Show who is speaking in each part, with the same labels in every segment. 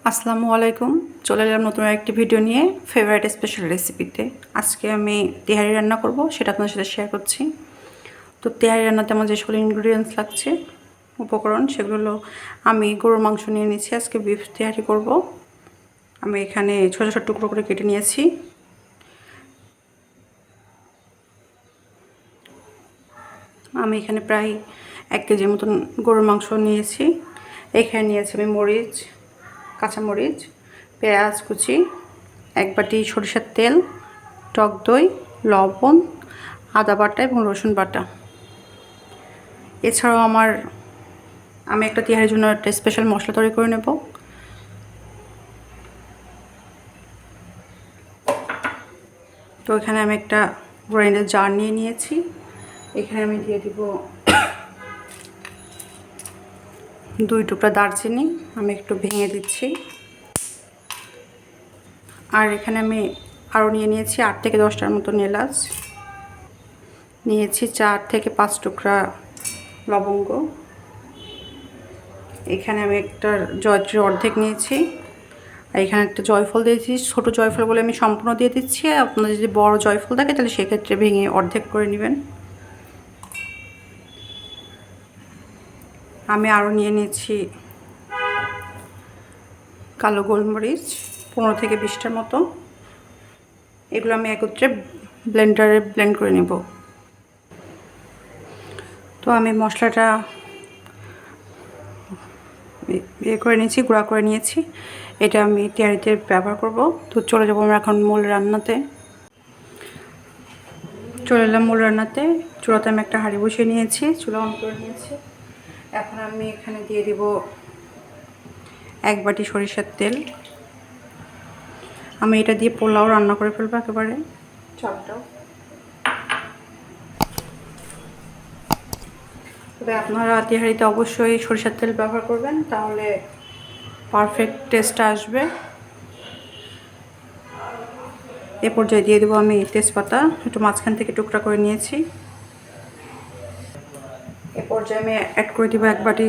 Speaker 1: আসসালামু আলাইকুম। চলে এলাম নতুন একটি ভিডিও নিয়ে ফেভারিট স্পেশাল রেসিপিতে। আজকে আমি তেহারি রান্না করব, সেটা আপনাদের সাথে শেয়ার করছি। তো তেহারি রান্নাতে আমার যে সকল ইনগ্রিডিয়েন্টস লাগছে, উপকরণ, সেগুলো হলো আমি গরুর মাংস নিয়ে নিয়েছি। আজকে বিফ তেহারি করব। আমি এখানে ছোটো ছোটো টুকরো করে কেটে নিয়েছি। আমি এখানে প্রায় 1 কেজির মতন গরুর মাংস নিয়েছি। এখানে নিয়েছি আমি মরিচ, কাঁচামরিচ, পেঁয়াজ কুচি, 1 বাটি সরিষার তেল, টক দই, লবণ, আদা বাটা এবং রসুন বাটা। এছাড়াও আমি একটা তেহারির জন্য একটা স্পেশাল মশলা তৈরি করে নেব। তো এখানে আমি একটা গ্রাইন্ডার জার নিয়ে নিয়েছি। এখানে আমি দিয়ে দিব 2 টুকরা দারচিনি, আমি একটু ভেঙে দিচ্ছি। আর এখানে আমি আরও নিয়ে নিয়েছি 8 থেকে 10টার মতো এলাচ, নিয়েছি 4 থেকে 5 টুকরা লবঙ্গ। এখানে আমি একটা জয়ত্রীর অর্ধেক নিয়েছি। আর এখানে একটা জয়ফল দিয়েছি, ছোটো জয়ফল বলে আমি সম্পূর্ণ দিয়ে দিচ্ছি। আপনাদের যদি বড় জয়ফল থাকে তাহলে সেক্ষেত্রে ভেঙে অর্ধেক করে নেবেন। আমি আরও নিয়ে নিয়েছি কালো গোলমরিচ 15 থেকে 20টার মতো। এগুলো আমি একত্রে ব্লেন্ডারে ব্লেন্ড করে নেব। তো আমি মশলাটা করে নিয়েছি, গুঁড়া করে নিয়েছি। এটা আমি তেহারিতে ব্যবহার করব। তো চলে যাবো আমরা এখন মূল রান্নাতে। চলে এলাম মূল রান্নাতে। চুলাতে আমি একটা হাঁড়ি বসিয়ে নিয়েছি, চুলা অন করে নিয়েছি। এখন আমি এখানে দিয়ে দিব 1 বাটি সরিষার তেল। আমি এটা দিয়ে পোলাও রান্না করে ফেলবো একেবারে, চালটাও। তবে আপনারা তেহারিতে অবশ্যই সরিষার তেল ব্যবহার করবেন, তাহলে পারফেক্ট টেস্ট আসবে। এ পর্যায়ে দিয়ে দেবো আমি তেজপাতা, একটু মাঝখান থেকে টুকরা করে নিয়েছি। এ পর্যায়ে আমি অ্যাড করে দেবো 1 বাটি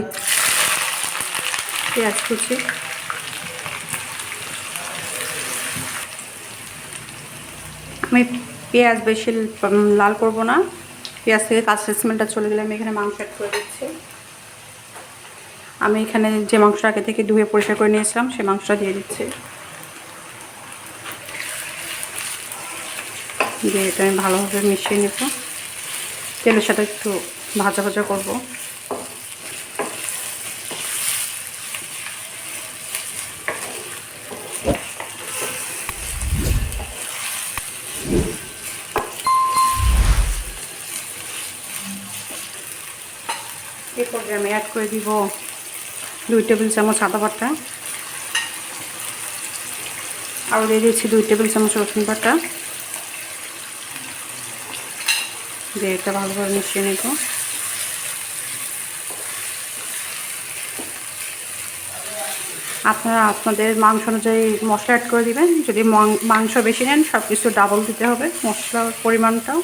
Speaker 1: পেঁয়াজ কুচি। আমি পেঁয়াজ বেশি লাল করব না, পেঁয়াজ থেকে কাঁচা স্মেলটা চলে গেলে আমি এখানে মাংস অ্যাড করে দিচ্ছি। আমি এখানে যে মাংসটা আগে থেকে ধুয়ে পরিষ্কার করে নিয়েছিলাম সেই মাংসটা দিয়ে দিচ্ছি। দিয়ে এটা আমি ভালোভাবে মিশিয়ে নেব। তেলের সাথে একটু ভাজা ভাজা করব। এরপর আমি অ্যাড করে দিব 2 টেবিল চামচ আদা বাটা, আরও দিয়ে দিচ্ছি 2 টেবিল চামচ রসুন বাটা। দিয়ে এটা ভালোভাবে মিশিয়ে নেব। আপনারা আপনাদের মাংস অনুযায়ী মশলা অ্যাড করে দিবেন। যদি মাংস বেশি নেন সব কিছু ডাবল দিতে হবে মশলার পরিমাণটাও।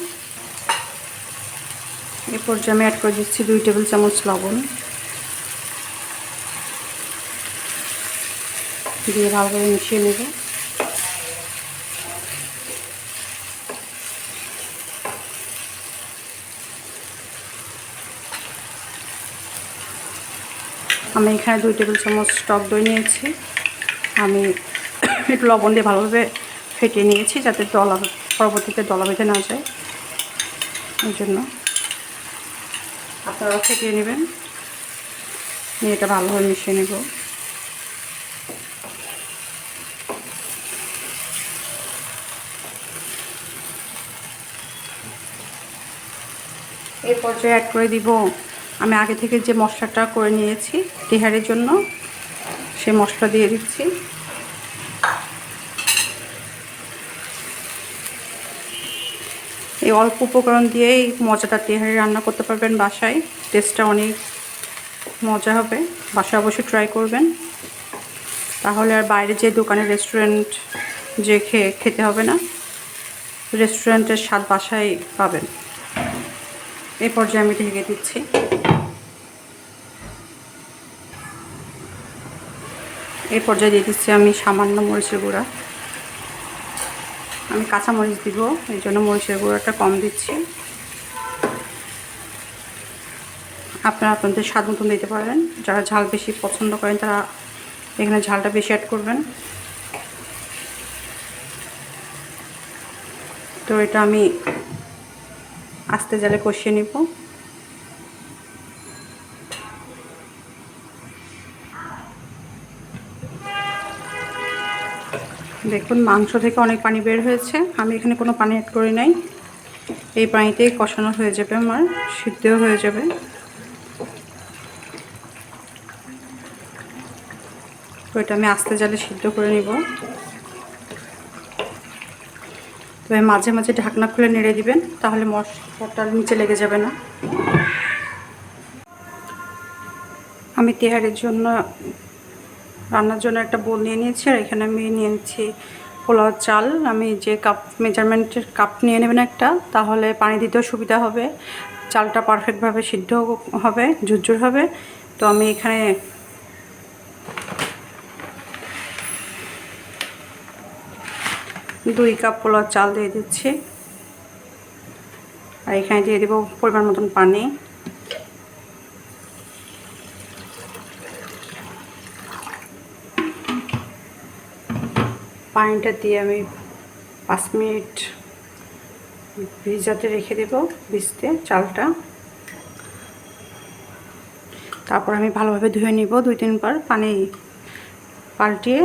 Speaker 1: এ পর্যায়ে আমি অ্যাড করে দিচ্ছি 2 টেবিল চামচ লবণ। দিয়ে ভালোভাবে মিশিয়ে নেব। আমি এখানে 2 টেবিল চামচ টক দই নিয়েছি। আমি একটু লবণ দিয়ে ভালোভাবে ফেটিয়ে নিয়েছি যাতে পরবর্তীতে দলা বেঁধে না যায়, এই জন্য আপনারাও ফেটিয়ে নেবেন। নিয়ে এটা ভালোভাবে মিশিয়ে নেব। এই পর্যায়ে অ্যাড করে দিব আমি আগে থেকে যে মশলাটা করে নিয়েছি তেহারির জন্য, সেই মশলা দিয়ে দিচ্ছি। এই অল্প উপকরণ দিয়েই মজাদার তেহারি রান্না করতে পারবেন বাসায়। টেস্টটা অনেক মজা হবে। বাসায় অবশ্যই ট্রাই করবেন, তাহলে আর বাইরে যে দোকানে রেস্টুরেন্ট যে খেতে হবে না, রেস্টুরেন্টের স্বাদ বাসায় পাবেন। এই পর্যায়ে আমি ঢেকে দিচ্ছি। এই পর্যায়ে দিয়ে দিচ্ছি আমি সামান্য মরিচের গুঁড়া। আমি কাঁচা মরিচ দিব, এই জন্য মরিচের গুঁড়াটা কম দিচ্ছি। আপনারা আপনাদের স্বাদ মতন দিতে পারেন। যারা ঝাল বেশি পছন্দ করেন তারা এখানে ঝালটা বেশি অ্যাড করবেন। তো এটা আমি আস্তে জালে কষিয়ে নিব। দেখুন মাংস থেকে অনেক পানি বের হয়েছে, আমি এখানে কোনো পানি অ্যাড করি নাই। এই পানিতেই কষানো হয়ে যাবে, আমার সিদ্ধও হয়ে যাবে। তো এটা আমি আস্তে জালে সিদ্ধ করে নিব। তবে মাঝে মাঝে ঢাকনা খুলে নেড়ে দিবেন, তাহলে মশলাটার নিচে লেগে যাবে না। আমি তেহারির জন্য রান্নার জন্য একটা বোল নিয়ে নিয়েছি, আর এখানে আমি নিয়ে নিচ্ছি পোলাও চাল। আমি যে কাপ মেজারমেন্টের কাপ নিয়ে নেবেন একটা, তাহলে পানি দিতেও সুবিধা হবে, চালটা পারফেক্টভাবে সিদ্ধ হবে, ঝুরঝুর হবে। তো আমি এখানে দুই কাপ পোলাও চাল দিয়ে দিচ্ছি, আর এখানে দিয়ে দেব পরিমাণ মতন পানি। পানিটা দিয়ে আমি 5 মিনিট ভিজাতে রেখে দেব, ভিজতে চালটা। তারপর আমি ভালোভাবে ধুয়ে নিব 2-3 বার পানি পাল্টিয়ে।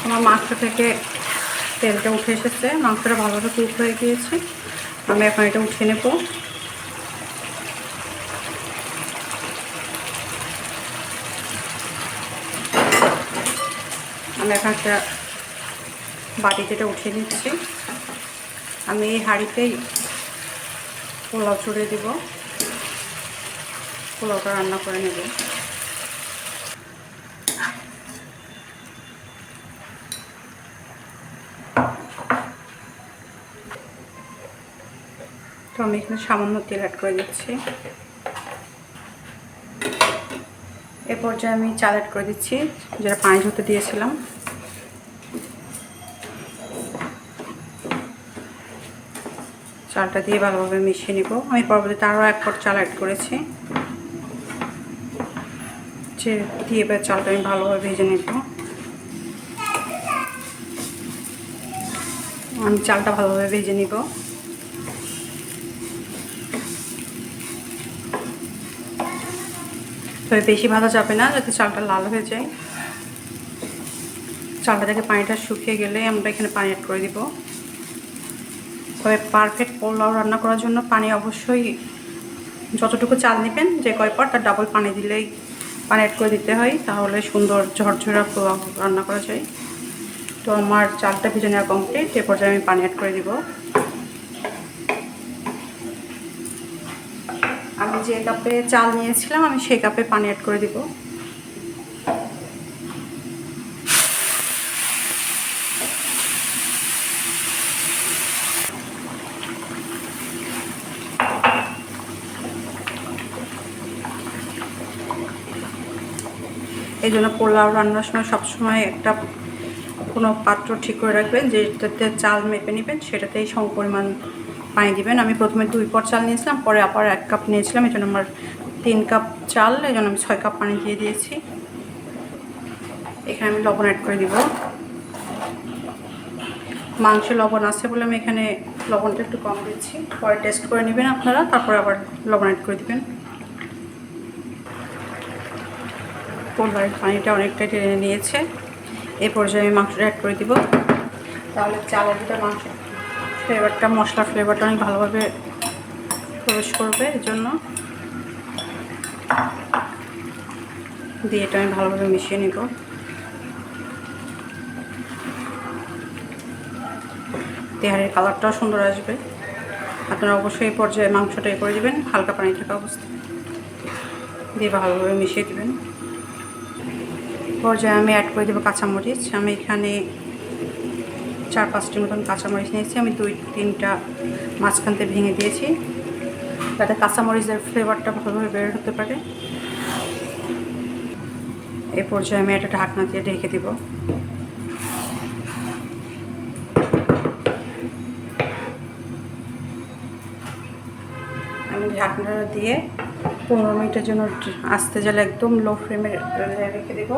Speaker 1: আমার মাংস থেকে তেলটা উঠে এসেছে, মাংসটা ভালোভাবে কুক হয়ে গিয়েছে। আমি এখন এটা উঠিয়ে নেব। আমি এখন একটা বাটিতে এটা উঠিয়ে নিচ্ছি। আমি এই হাঁড়িতেই পোলাও চড়ে দেব, পোলাওটা রান্না করে নেব। তো আমি এখানে সামান্য তেল অ্যাড করে দিচ্ছি। এ পর্যায়ে আমি চাল অ্যাড করে দিচ্ছি, যেটা পানি ধরতে দিয়েছিলাম। চালটা দিয়ে ভালোভাবে মিশিয়ে নিব। আমি পরবর্তীতে আরও 1 পট চাল অ্যাড করেছি, যে দিয়ে এবার চালটা আমি ভালোভাবে ভেজে নেব। আমি চালটা ভালোভাবে ভেজে নিব। তবে বেশি ভাজা যাবে না, যাতে চালটা লাল হয়ে যায়। চালটা থেকে পানিটা শুকিয়ে গেলে আমরা এখানে পানি অ্যাড করে দিব। তবে পারফেক্ট পোলাও রান্না করার জন্য পানি অবশ্যই যতটুকু চাল নেবেন, যে কয় পট তার ডাবল পানি দিলেই পানি অ্যাড করে দিতে হয়, তাহলে সুন্দর ঝরঝরা পোলাও রান্না করা যায়। তো আমার চালটা ভেজে নেওয়া কমপ্লিট। এ পর্যায়ে আমি পানি অ্যাড করে দিব। আমি যে কাপে চাল নিয়েছিলাম আমি সেই কাপে পানি অ্যাড করে দিব। এই জন্য পোলাও রান্নার সময় সবসময় একটা কোনো পাত্র ঠিক করে রাখবেন, যেটাতে চাল মেপে নেবেন, সেটাতেই সম পরিমাণ পানি দিবেন। আমি প্রথমে 2 পট চাল নিয়েছিলাম, পরে আবার 1 কাপ নিয়েছিলাম, এই জন্য আমার 3 কাপ চাল, এই জন্য আমি 6 কাপ পানি দিয়ে দিয়েছি। এখানে আমি লবণ অ্যাড করে দিব। মাংসে লবণ আছে বলে আমি এখানে লবণটা একটু কম দিচ্ছি, পরে টেস্ট করে নেবেন আপনারা, তারপরে আবার লবণ অ্যাড করে দেবেন। পোলাওয়ের পানিটা অনেকটা টেনে নিয়েছে। এই পর্যায়ে আমি মাংসটা অ্যাড করে দিব, তাহলে চালের ভিতরে মাংস ফ্লেভারটা, মশলার ফ্লেভারটা অনেক ভালোভাবে প্রবেশ করবে। এর জন্য দিয়ে এটা আমি ভালোভাবে মিশিয়ে নিব। তেহারির কালারটাও সুন্দর আসবে। আপনারা অবশ্যই এই পর্যায়ে মাংসটা করে দেবেন, হালকা পানি থাকা অবস্থায় দিয়ে ভালোভাবে মিশিয়ে দেবেন। পর্যায়ে আমি অ্যাড করে দেবো কাঁচামরিচ। আমি এখানে 4-5টি মতন কাঁচামরিচ নিয়েছি। আমি 2-3টা মাঝখানতে ভেঙে দিয়েছি যাতে কাঁচামরিচের ফ্লেভারটা ভালোভাবে বের হতে পারে। এই পর্যায়ে আমি একটা ঢাকনা দিয়ে ঢেকে দিব। আমি ঢাকনাটা দিয়ে 15 মিনিটের জন্য আস্তে জালে একদম লো ফ্লেমে রেখে দেব।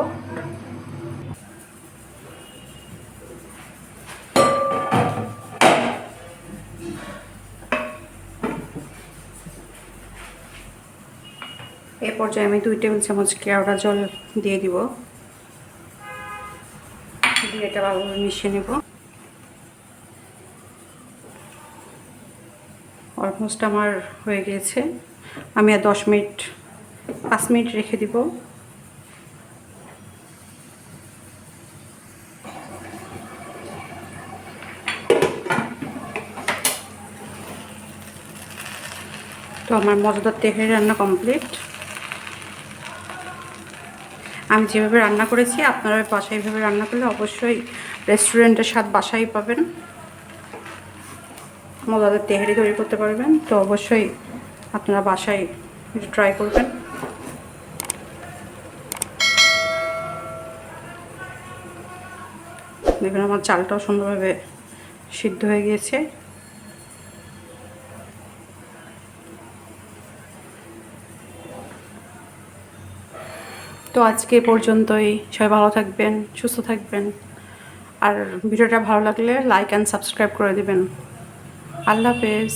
Speaker 1: এই পর্যায়ে আমি 2 টেবিল চামচ কেওড়া জল দিয়ে দিব, দিয়ে এটা ভালোভাবে মিশিয়ে নেব। অলমোস্ট আমার হয়ে গিয়েছে। আমি আর 5 মিনিট রেখে দিব। তো আমার মজাদার তেহারি রান্না কমপ্লিট। আমি যেভাবে রান্না করেছি আপনারা বাসায় এইভাবে রান্না করলে অবশ্যই রেস্টুরেন্টের স্বাদ বাসায় পাবেন, মজাদার তেহারি তৈরি করতে পারবেন। তো অবশ্যই আপনারা বাসায় একটু ট্রাই করবেন। দেখুন আমার চালটাও সুন্দরভাবে সিদ্ধ হয়ে গিয়েছে। তো আজকে পর্যন্তই। সবাই ভালো থাকবেন, সুস্থ থাকবেন। আর ভিডিওটা ভালো লাগলে লাইক অ্যান্ড সাবস্ক্রাইব করে দিবেন। আল্লাহ হাফেজ।